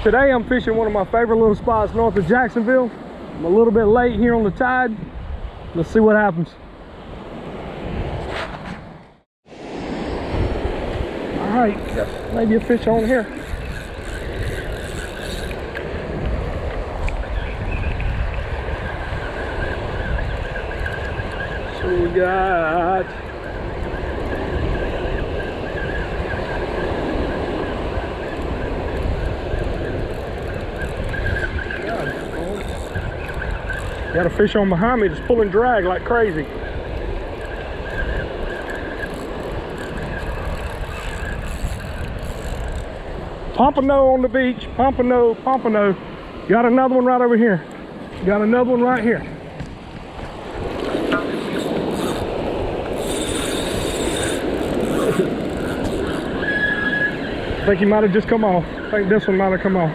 Today I'm fishing one of my favorite little spots north of Jacksonville. I'm a little bit late here on the tide. Let's see what happens. All right, maybe a fish on here. So we got got a fish on behind me that's pulling drag like crazy. Pompano on the beach. Pompano, Pompano. Got another one right over here. Got another one right here. I think he might have just come off. I think this one might have come off.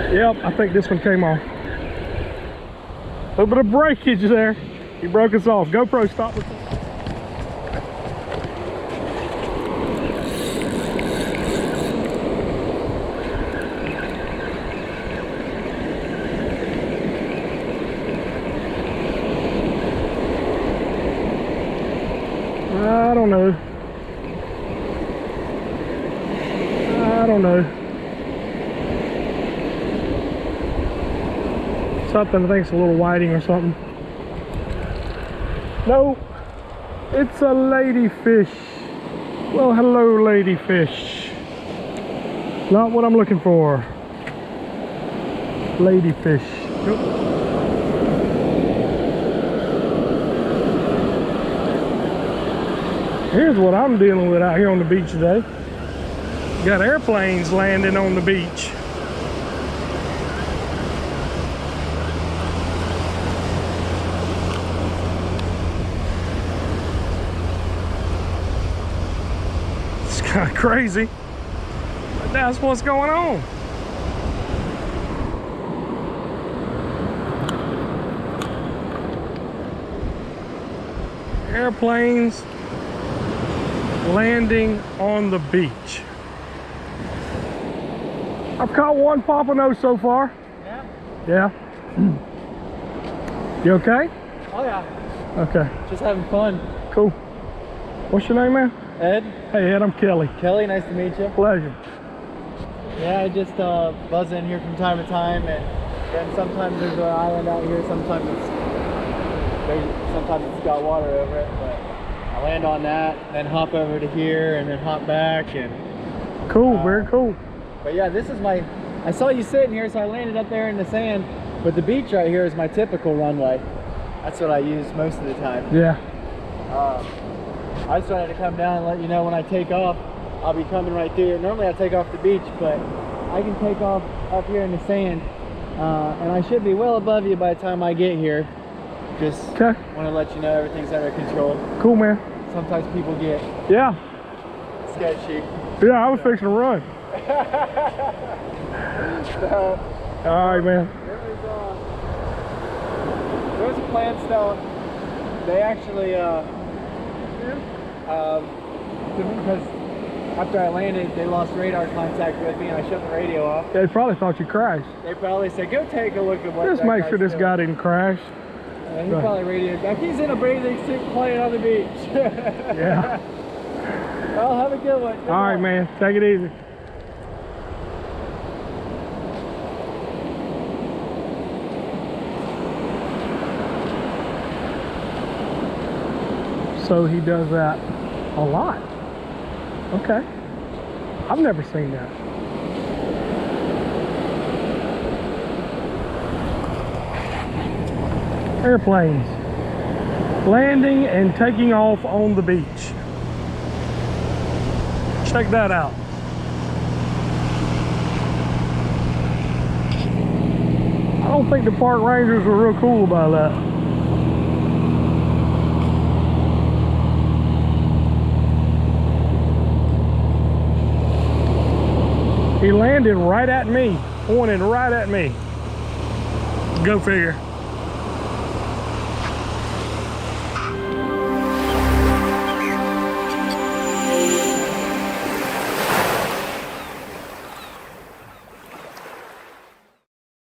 Yep, I think this one came off. A little bit of breakage there. He broke us off. GoPro, stop with that. I don't know. I don't know. Something, I think it's a little whiting or something. No, it's a ladyfish. Well, hello, ladyfish. Not what I'm looking for. Ladyfish. Nope. Here's what I'm dealing with out here on the beach today. Got airplanes landing on the beach. It's kind of crazy, but that's what's going on. Airplanes landing on the beach. I've caught one pompano so far. Yeah? Yeah. You okay? Oh yeah. Okay. Just having fun. Cool. What's your name, man? Ed? Hey, Ed, I'm Kelly. Kelly, nice to meet you. Pleasure. Yeah, I just buzz in here from time to time, and then sometimes there's an island out here, sometimes it's got water over it, but I land on that, then hop over to here, and then hop back, and... Cool, very cool. But yeah, this is my... I saw you sitting here, so I landed up there in the sand, but the beach right here is my typical runway. That's what I use most of the time. Yeah. I just wanted to come down and let you know when I take off, I'll be coming right through here. Normally I take off the beach, but I can take off up here in the sand, and I should be well above you by the time I get here. Just want to let you know everything's under control. Cool, man. Sometimes people get sketchy. Yeah, I was fixing to run. So, all right, man. There's a plant stone. They actually, because after I landed, they lost radar contact with me, and I shut the radio off. They probably thought you crashed. They probably said, "Go take a look at what." Just make sure this guy didn't crash. He probably radioed back. He's in a bathing suit playing on the beach. Yeah. Well, have a good one. All right, man. Take it easy. So he does that a lot. Okay. I've never seen that. Airplanes landing and taking off on the beach. Check that out. I don't think the park rangers were real cool about that. He landed right at me, pointed right at me. Go figure.